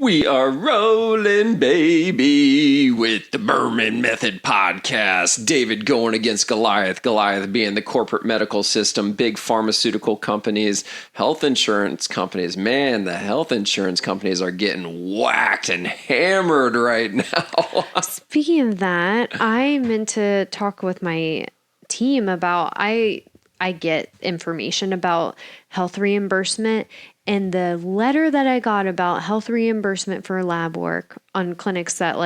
We are rolling, baby, with the Berman Method Podcast. David going against Goliath. Goliath being the corporate medical system, big pharmaceutical companies, health insurance companies. Man, the health insurance companies are getting whacked and hammered right now. Speaking of that, I meant to talk with my team about, I get information about health reimbursement. And the letter that I got about health reimbursement for lab work on clinics that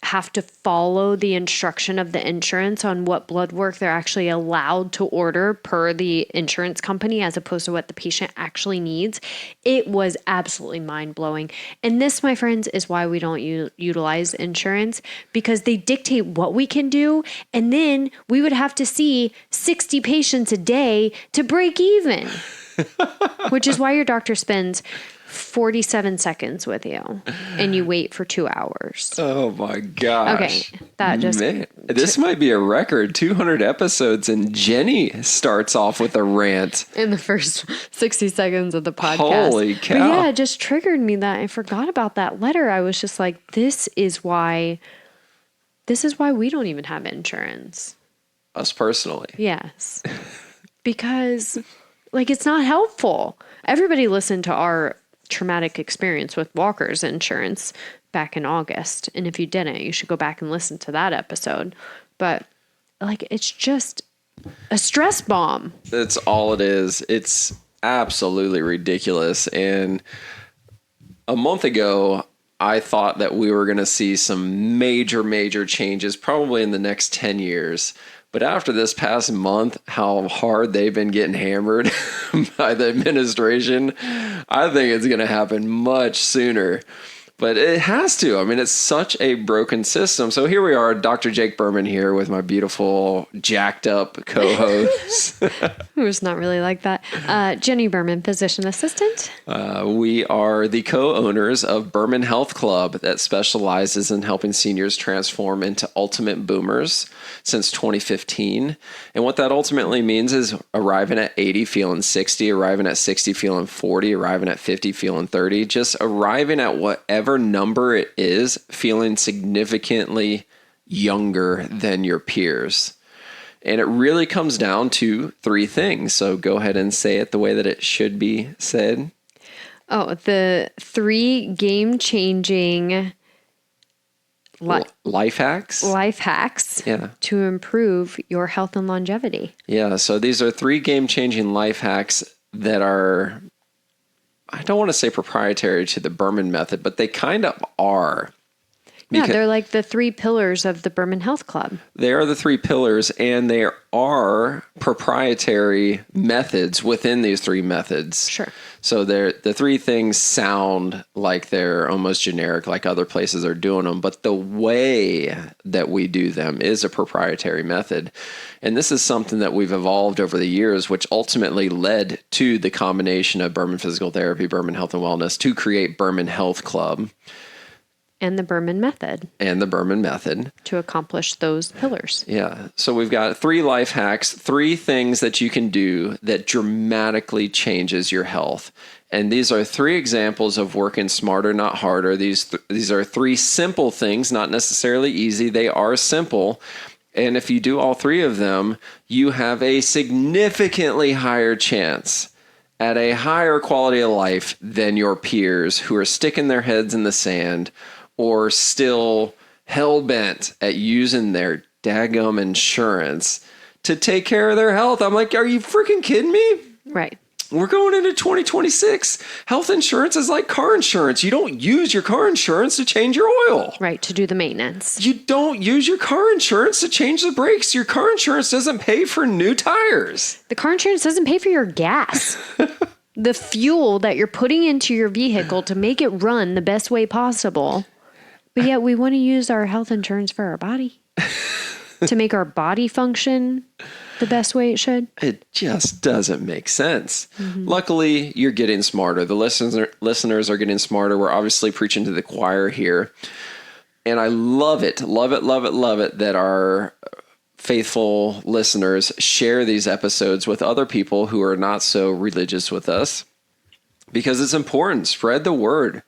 have to follow the instruction of the insurance on what blood work they're actually allowed to order per the insurance company as opposed to what the patient actually needs. It was absolutely mind-blowing. And this, my friends, is why we don't utilize insurance, because they dictate what we can do. And then we would have to see 60 patients a day to break even. Which is why your doctor spends 47 seconds with you and you wait for 2 hours. Oh my gosh. Okay. That just... Man, this might be a record. 200 episodes and Jenni starts off with a rant. In the first 60 seconds of the podcast. Holy cow. But yeah, it just triggered me that I forgot about that letter. I was just like, this is why we don't even have insurance. Us personally. Yes. Because... it's not helpful. Everybody listened to our traumatic experience with Walker's insurance back in August. And if you didn't, you should go back and listen to that episode. But it's just a stress bomb. That's all it is. It's absolutely ridiculous. And a month ago, I thought that we were going to see some major changes, probably in the next 10 years. But after this past month, how hard they've been getting hammered by the administration, I think it's going to happen much sooner. But it has to. I mean, it's such a broken system. So here we are, Dr. Jake Berman here with my beautiful, jacked up co-host. Who's not really like that. Jenni Berman, physician assistant. We are the co-owners of Berman Health Club that specializes in helping seniors transform into ultimate boomers since 2015. And what that ultimately means is arriving at 80 feeling 60, arriving at 60 feeling 40, arriving at 50 feeling 30, just arriving at whatever number it is, feeling significantly younger than your peers. And it really comes down to three things. So go ahead and say it the way that it should be said. Oh, the three game-changing life hacks? Life hacks to improve your health and longevity. Yeah, so these are three game-changing life hacks that are, I don't want to say proprietary to the Berman Method, but they kind of are. Yeah, they're like the three pillars of the Berman Health Club. They are the three pillars, and they are proprietary methods within these three methods. Sure. So the three things sound like they're almost generic, like other places are doing them, but the way that we do them is a proprietary method. And this is something that we've evolved over the years, which ultimately led to the combination of Berman Physical Therapy, Berman Health and Wellness to create Berman Health Club. And the Berman Method. And the Berman Method. To accomplish those pillars. Yeah. So we've got three life hacks, three things that you can do that dramatically changes your health. And these are three examples of working smarter, not harder. These are three simple things, not necessarily easy. They are simple. And if you do all three of them, you have a significantly higher chance at a higher quality of life than your peers who are sticking their heads in the sand or still hell-bent at using their daggum insurance to take care of their health. I'm like, are you freaking kidding me? Right. We're going into 2026. Health insurance is like car insurance. You don't use your car insurance to change your oil. Right, to do the maintenance. You don't use your car insurance to change the brakes. Your car insurance doesn't pay for new tires. The car insurance doesn't pay for your gas. The fuel that you're putting into your vehicle to make it run the best way possible. But yet we want to use our health insurance for our body. To make our body function the best way it should. It just doesn't make sense. Mm-hmm. Luckily, you're getting smarter. The listeners are getting smarter. We're obviously preaching to the choir here. And I love it that our faithful listeners share these episodes with other people who are not so religious with us, because it's important. Spread the word.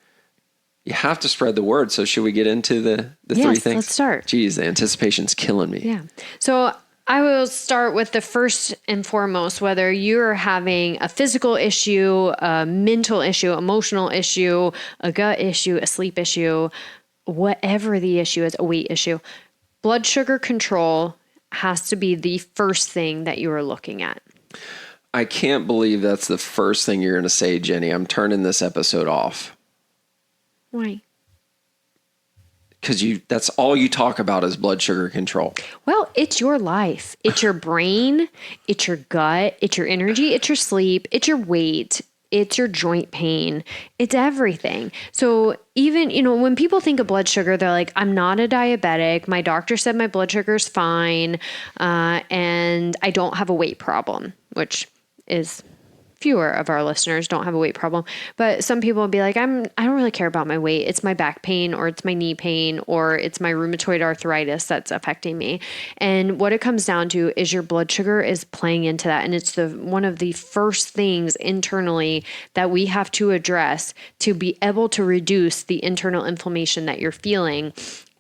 You have to spread the word. So should we get into the three things? Let's start. Geez, the anticipation's killing me. Yeah. So I will start with the first and foremost, whether you're having a physical issue, a mental issue, emotional issue, a gut issue, a sleep issue, whatever the issue is, a weight issue, blood sugar control has to be the first thing that you are looking at. I can't believe that's the first thing you're going to say, Jenni. I'm turning this episode off. Why? Because that's all you talk about is blood sugar control. Well, it's your life. It's your brain. It's your gut. It's your energy. It's your sleep. It's your weight. It's your joint pain. It's everything. So even, when people think of blood sugar, they're like, I'm not a diabetic. My doctor said my blood sugar is fine. And I don't have a weight problem, which is fewer of our listeners don't have a weight problem. But some people will be like, I don't really care about my weight. It's my back pain, or it's my knee pain, or it's my rheumatoid arthritis that's affecting me. And what it comes down to is your blood sugar is playing into that. And it's one of the first things internally that we have to address to be able to reduce the internal inflammation that you're feeling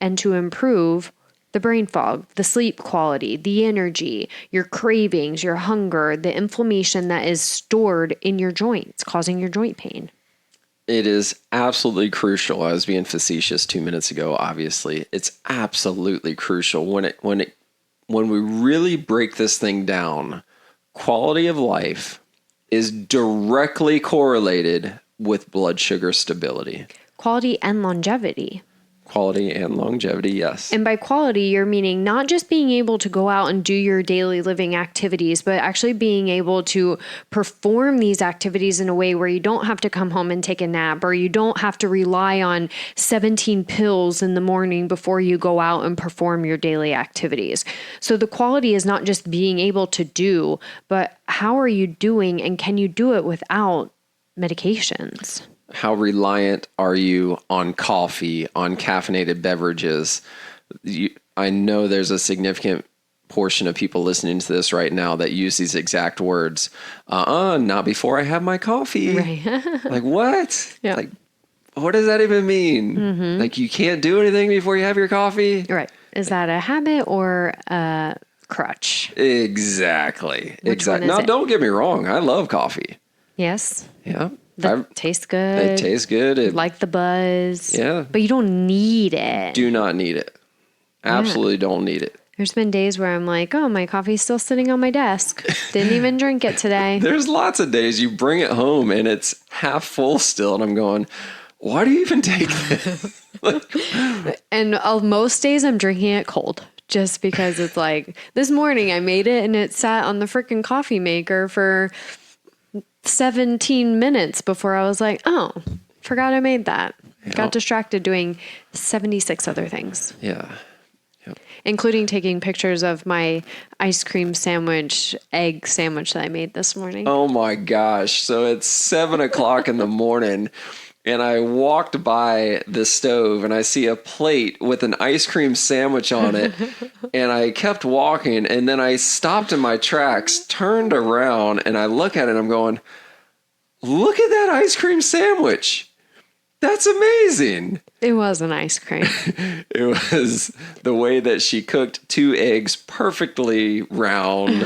and to improve the brain fog, the sleep quality, the energy, your cravings, your hunger, the inflammation that is stored in your joints, causing your joint pain. It is absolutely crucial. I was being facetious 2 minutes ago, obviously. It's absolutely crucial. When we really break this thing down, quality of life is directly correlated with blood sugar stability. Quality and longevity. Quality and longevity, yes. And by quality, you're meaning not just being able to go out and do your daily living activities, but actually being able to perform these activities in a way where you don't have to come home and take a nap, or you don't have to rely on 17 pills in the morning before you go out and perform your daily activities. So the quality is not just being able to do, but how are you doing, and can you do it without medications? How reliant are you on coffee, on caffeinated beverages? I know there's a significant portion of people listening to this right now that use these exact words. Not before I have my coffee. Right. Like, what? Yeah. Like, what does that even mean? Mm-hmm. Like, you can't do anything before you have your coffee? Right. Is that a habit or a crutch? Exactly. Exactly. Now, don't get me wrong. I love coffee. Yes. Yeah. Tastes good. It tastes good. Like the buzz. Yeah. But you don't need it. Do not need it. Absolutely don't need it. There's been days where I'm like, oh, my coffee's still sitting on my desk. Didn't even drink it today. There's lots of days you bring it home and it's half full still. And I'm going, why do you even take this? And most days I'm drinking it cold. Just because it's like, this morning I made it and it sat on the freaking coffee maker for 17 minutes before I was like, oh, forgot I made that. Yep. Got distracted doing 76 other things. Yeah. Yep. Including taking pictures of my ice cream sandwich, egg sandwich that I made this morning. Oh my gosh. So it's 7:00 in the morning and I walked by the stove and I see a plate with an ice cream sandwich on it. And I kept walking and then I stopped in my tracks, turned around, and I look at it and I'm going, look at that ice cream sandwich. That's amazing. It was an ice cream. It was the way that she cooked 2 eggs perfectly round.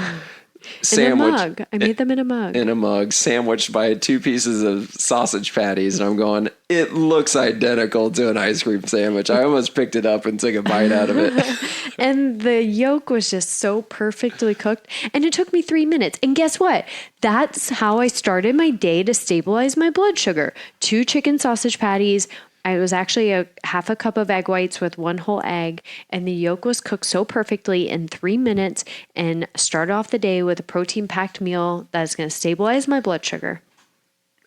In a mug. I made them in a mug. In a mug, sandwiched by 2 pieces of sausage patties. And I'm going, it looks identical to an ice cream sandwich. I almost picked it up and took a bite out of it. And the yolk was just so perfectly cooked. And it took me 3 minutes. And guess what? That's how I started my day to stabilize my blood sugar. 2 chicken sausage patties. It was actually a half a cup of egg whites with 1 whole egg, and the yolk was cooked so perfectly in 3 minutes and started off the day with a protein-packed meal that is going to stabilize my blood sugar.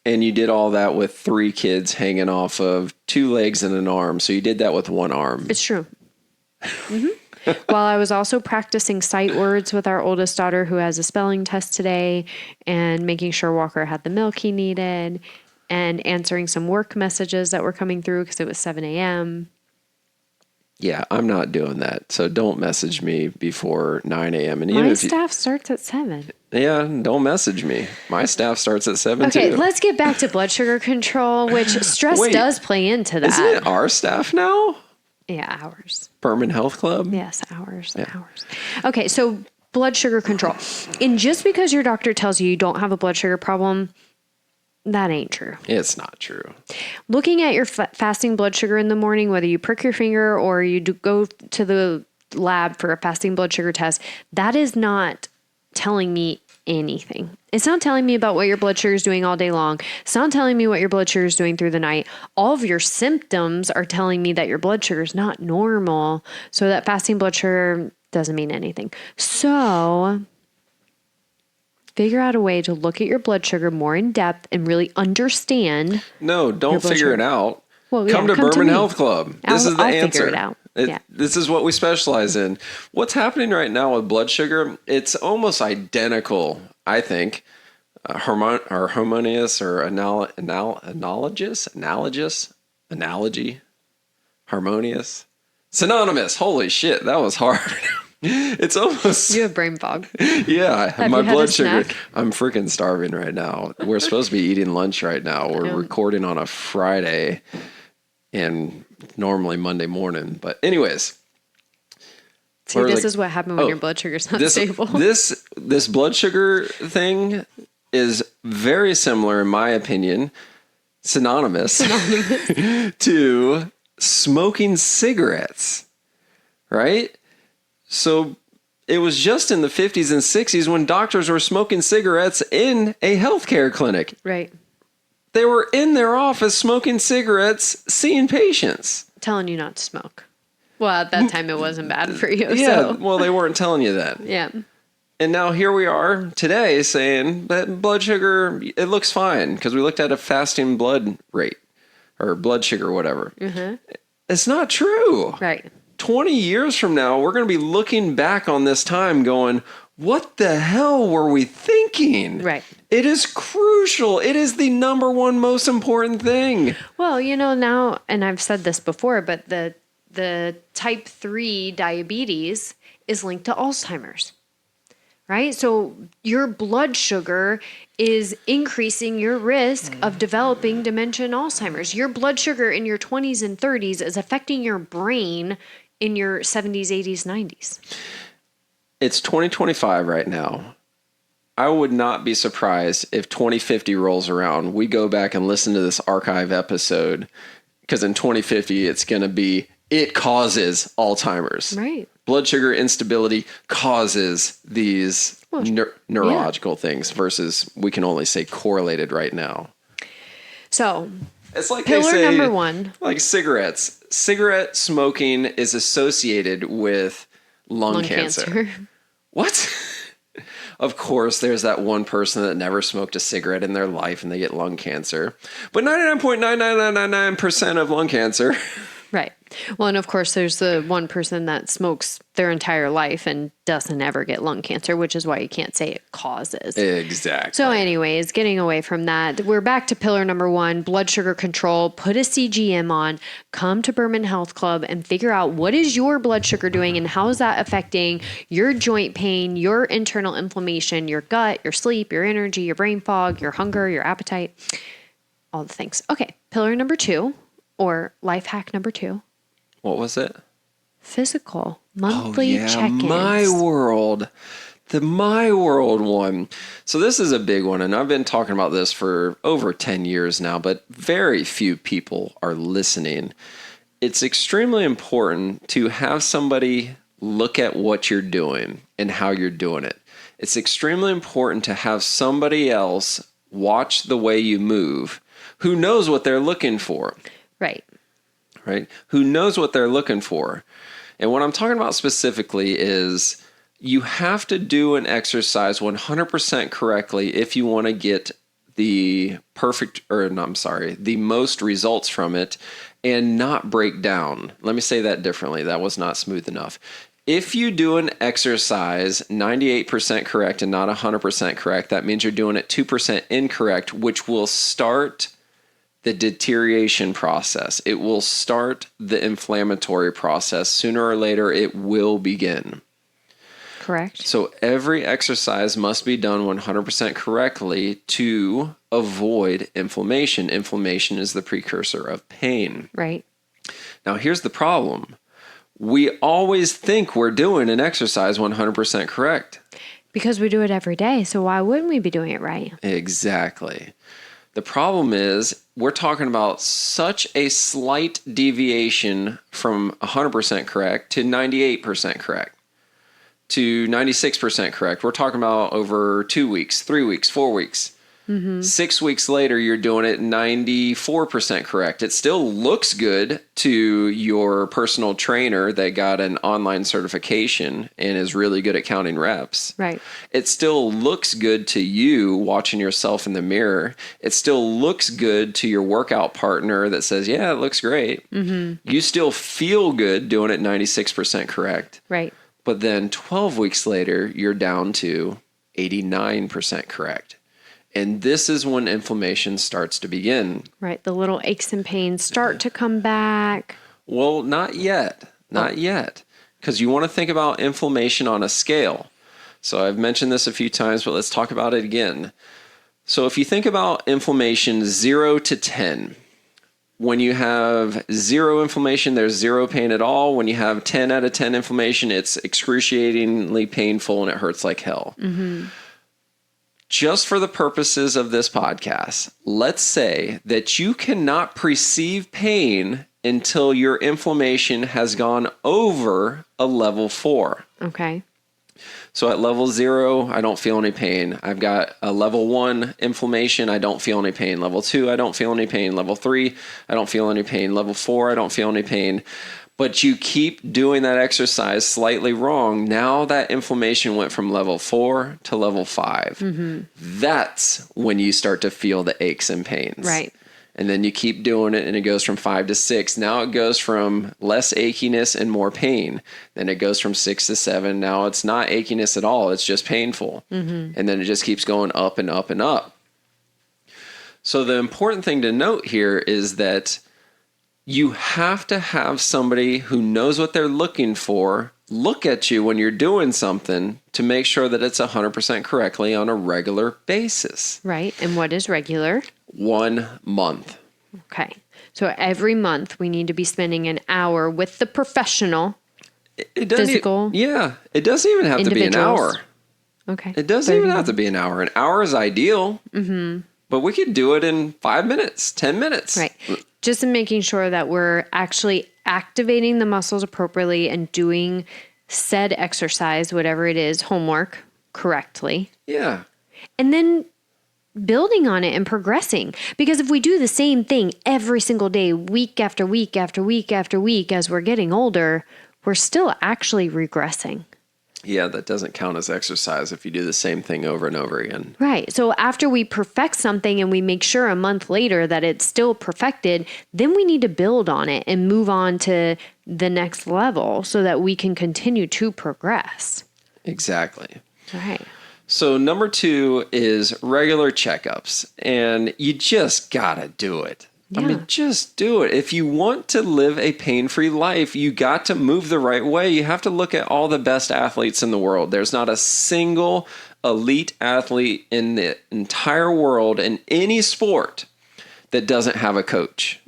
And you did all that with 3 kids hanging off of 2 legs and an arm. So you did that with 1 arm. It's true. Mm-hmm. While I was also practicing sight words with our oldest daughter who has a spelling test today and making sure Walker had the milk he needed and answering some work messages that were coming through because it was 7 a.m. Yeah, I'm not doing that. So don't message me before 9 a.m. And even My if staff starts at 7. yeah, don't message me. My staff starts at 7 Okay, too. let's get back to blood sugar control, which stress Wait, does play into that. Isn't it our staff now? Yeah, ours. Berman Health Club? Yes, ours. Okay, so blood sugar control. And just because your doctor tells you you don't have a blood sugar problem, that ain't true. It's not true. Looking at your fasting blood sugar in the morning, whether you prick your finger or you go to the lab for a fasting blood sugar test, that is not telling me anything. It's not telling me about what your blood sugar is doing all day long. It's not telling me what your blood sugar is doing through the night. All of your symptoms are telling me that your blood sugar is not normal. So that fasting blood sugar doesn't mean anything. So figure out a way to look at your blood sugar more in depth and really understand. No, don't figure it out. Well, come to Berman Health Club. This is the I'll answer. Figure it out. This is what we specialize in. What's happening right now with blood sugar, it's almost identical, I think. Harmonious or harmonious, synonymous. Holy shit, that was hard. It's almost... You have brain fog. Yeah, my blood sugar. Snack? I'm freaking starving right now. We're supposed to be eating lunch right now. We're recording on a Friday and normally Monday morning. But anyways. See, this is what happened when your blood sugar's not stable. This blood sugar thing is very similar, in my opinion, synonymous. To smoking cigarettes, right? So it was just in the 50s and 60s when doctors were smoking cigarettes in a healthcare clinic. Right. They were in their office smoking cigarettes, seeing patients. Telling you not to smoke. Well, at that time it wasn't bad for you. Yeah, so. well, they weren't telling you that. Yeah. And now here we are today saying that blood sugar, it looks fine because we looked at a fasting blood rate or blood sugar or whatever. Mm-hmm. It's not true. Right. 20 years from now, we're going to be looking back on this time going, what the hell were we thinking? Right. It is crucial. It is the number one most important thing. Well, now, and I've said this before, but the type 3 diabetes is linked to Alzheimer's, right? So your blood sugar is increasing your risk of developing dementia and Alzheimer's. Your blood sugar in your 20s and 30s is affecting your brain in your 70s, 80s, 90s. It's 2025 right now. I would not be surprised if 2050 rolls around, we go back and listen to this archive episode, because in 2050, it's going to be, it causes Alzheimer's. Right. Blood sugar instability causes these neurological things versus we can only say correlated right now. So it's like pillar they say, number one. Like cigarettes. Cigarette smoking is associated with lung cancer. What? Of course, there's that one person that never smoked a cigarette in their life and they get lung cancer. But 99.99999% of lung cancer. Right. Well, and of course, there's the one person that smokes their entire life and doesn't ever get lung cancer, which is why you can't say it causes. Exactly. So anyways, getting away from that, we're back to pillar number one, blood sugar control. Put a CGM on, come to Berman Health Club and figure out what is your blood sugar doing and how is that affecting your joint pain, your internal inflammation, your gut, your sleep, your energy, your brain fog, your hunger, your appetite, all the things. Okay, pillar number two. Or life hack number 2. What was it? Physical monthly check-ins. My World. The My World one. So this is a big one, and I've been talking about this for over 10 years now, but very few people are listening. It's extremely important to have somebody look at what you're doing and how you're doing it. It's extremely important to have somebody else watch the way you move who knows what they're looking for. Right? Who knows what they're looking for. And what I'm talking about specifically is you have to do an exercise 100% correctly if you want to get the the most results from it and not break down. Let me say that differently. That was not smooth enough. If you do an exercise 98% correct and not 100% correct, that means you're doing it 2% incorrect, which will start the deterioration process. It will start the inflammatory process. Sooner or later, it will begin. Correct. So every exercise must be done 100% correctly to avoid inflammation. Inflammation is the precursor of pain. Right. Now, here's the problem. We always think we're doing an exercise 100% correct. Because we do it every day. So why wouldn't we be doing it right? Exactly. The problem is we're talking about such a slight deviation from 100% correct to 98% correct to 96% correct. We're talking about over 2 weeks, 3 weeks, 4 weeks. 6 weeks later, you're doing it 94% correct. It still looks good to your personal trainer that got an online certification and is really good at counting reps. Right. It still looks good to you watching yourself in the mirror. It still looks good to your workout partner that says, yeah, it looks great. You still feel good doing it 96% correct. Right. But then 12 weeks later, you're down to 89% correct. And this is when inflammation starts to begin. Right. The little aches and pains start to come back. Well, not yet. Not yet. Because you want to think about inflammation on a scale. So I've mentioned this a few times, but let's talk about it again. So if you think about inflammation 0 to 10, when you have 0 inflammation, there's 0 pain at all. When you have 10 out of 10 inflammation, it's excruciatingly painful and it hurts like hell. Just for the purposes of this podcast, let's say that you cannot perceive pain until your inflammation has gone over a level 4. Okay. So at level 0, I don't feel any pain. I've got a level 1 inflammation. I don't feel any pain. Level 2, I don't feel any pain. Level 3, I don't feel any pain. Level 4, I don't feel any pain. But you keep doing that exercise slightly wrong. Now that inflammation went from level 4 to level 5. That's when you start to feel the aches and pains. Right. And then you keep doing it and it goes from 5 to 6. Now it goes from less achiness and more pain. Then it goes from 6 to 7. Now it's not achiness at all. It's just painful. And then it just keeps going up and up and up. So the important thing to note here is that you have to have somebody who knows what they're looking for look at you when you're doing something to make sure that it's 100% correctly on a regular basis. Right. And what is regular? 1 month. Okay. So every month we need to be spending an hour with the professional. It doesn't physical. It doesn't even have to be an hour. Okay. It doesn't even have to be an hour. An hour is ideal. But we could do it in 5 minutes, 10 minutes. Right. Just in making sure that we're actually activating the muscles appropriately and doing said exercise, whatever it is, homework correctly. Yeah. And then building on it and progressing. Because if we do the same thing every single day, week after week after week after week, as we're getting older, we're still actually regressing. Yeah, that doesn't count as exercise if you do the same thing over and over again. Right. So after we perfect something and we make sure a month later that it's still perfected, then we need to build on it and move on to the next level so that we can continue to progress. Exactly. Right. So number 2 is regular checkups, and you just gotta do it. Yeah. I mean, just do it. If you want to live a pain-free life, you got to move the right way. You have to look at all the best athletes in the world. There's not a single elite athlete in the entire world in any sport that doesn't have a coach.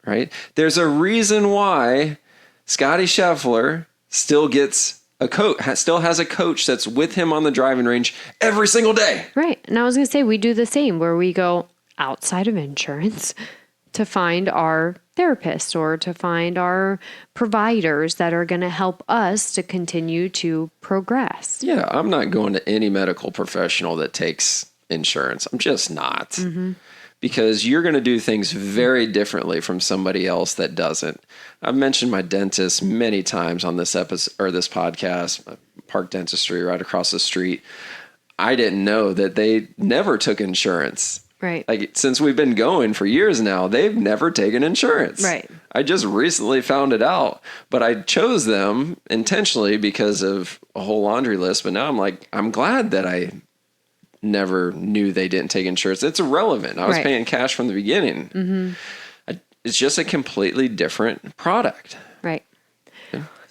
Right? There's a reason why Scotty Scheffler still gets a coach, still has a coach that's with him on the driving range every single day. Right. And I was going to say, we do the same where we go outside of insurance to find our therapists or to find our providers that are going to help us to continue to progress. Yeah, I'm not going to any medical professional that takes insurance. I'm just not. Because you're going to do things very differently from somebody else that doesn't. I've mentioned my dentist many times on this episode or this podcast, Park Dentistry right across the street. I didn't know that they never took insurance. Right. Like, since we've been going for years now, they've never taken insurance. Right. I just recently found it out, but I chose them intentionally because of a whole laundry list. But now I'm like, I'm glad that I never knew they didn't take insurance. It's irrelevant. I was paying cash from the beginning. It's just a completely different product. Right.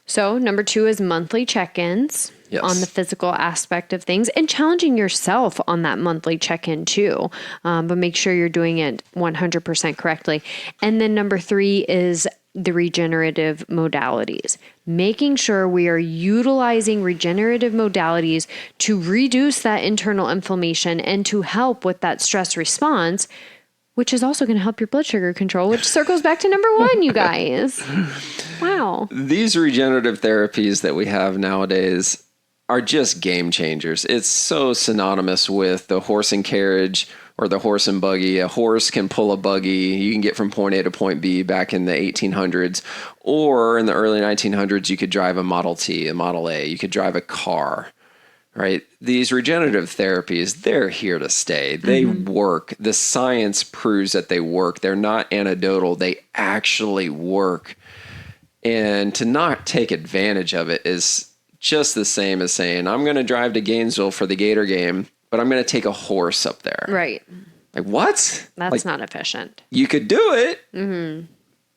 So number 2 is monthly check-ins on the physical aspect of things, and challenging yourself on that monthly check-in too. But make sure you're doing it 100% correctly. And then number 3 is the regenerative modalities, making sure we are utilizing regenerative modalities to reduce that internal inflammation and to help with that stress response, which is also going to help your blood sugar control, which circles back to number 1, you guys. Wow. These regenerative therapies that we have nowadays are just game changers. It's so synonymous with the horse and carriage or the horse and buggy. A horse can pull a buggy. You can get from point A to point B back in the 1800s. Or in the early 1900s, you could drive a Model T, a Model A. You could drive a car. Right? These regenerative therapies, they're here to stay. They work. The science proves that they work. They're not anecdotal. They actually work. And to not take advantage of it is just the same as saying, I'm going to drive to Gainesville for the Gator game, but I'm going to take a horse up there. Right. Like, what? That's not efficient. You could do it,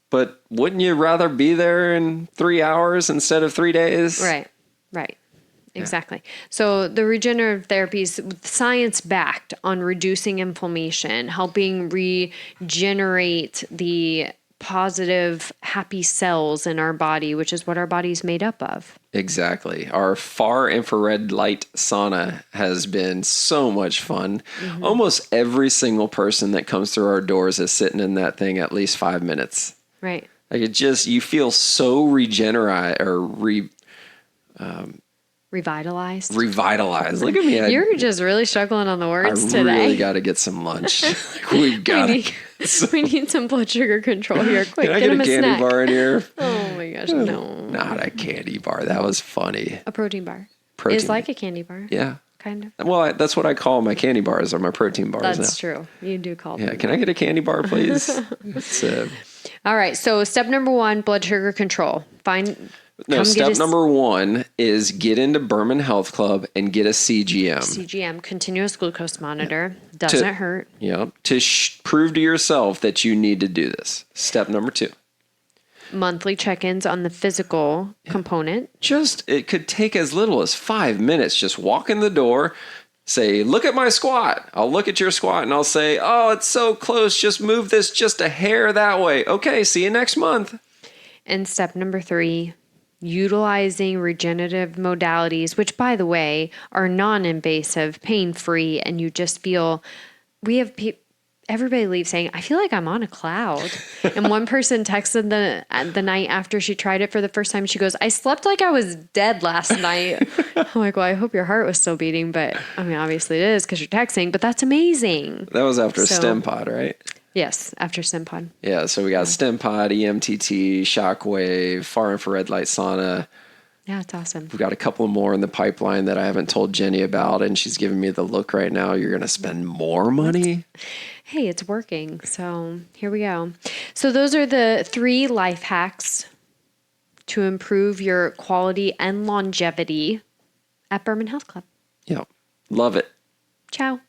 but wouldn't you rather be there in 3 hours instead of 3 days? Right. Exactly. So the regenerative therapies, science backed on reducing inflammation, helping regenerate the positive, happy cells in our body, which is what our body's made up of. Exactly. Our far infrared light sauna has been so much fun. Almost every single person that comes through our doors is sitting in that thing at least 5 minutes. Right. Like you feel so revitalized. Revitalized. Look at me. You're just really struggling on the words today. I really got to get some lunch. We need some blood sugar control here. Quick, can I get a candy snack. bar in here? Oh my gosh, no. Not a candy bar. That was funny. A protein bar. Protein. It's like a candy bar. Yeah. Kind of. Well, that's what I call my candy bars or my protein bars. That's true. You do call them. Yeah. Can I get a candy bar, please? All right. So step number 1, blood sugar control. Step number 1 is get into Berman Health Club and get a CGM. CGM, continuous glucose monitor. Doesn't hurt. Yeah. To prove to yourself that you need to do this. Step number 2. Monthly check-ins on the physical component. It could take as little as 5 minutes. Just walk in the door, say, look at my squat. I'll look at your squat and I'll say, oh, it's so close. Just move this just a hair that way. Okay, see you next month. And step number 3, utilizing regenerative modalities, which, by the way, are non-invasive, pain-free, and you just feel, everybody leaves saying, I feel like I'm on a cloud. And one person texted the night after she tried it for the first time, she goes, I slept like I was dead last night. I'm like, well, I hope your heart was still beating, but I mean, obviously it is because you're texting, but that's amazing. That was after Stem Pod, right? Yes, after Stem Pod. Yeah, so we got Stem Pod, EMTT, Shockwave, far infrared light sauna. Yeah, it's awesome. We've got a couple more in the pipeline that I haven't told Jenni about, and she's giving me the look right now. You're going to spend more money? Hey, it's working. So here we go. So those are the 3 life hacks to improve your quality and longevity at Berman Health Club. Yeah, love it. Ciao.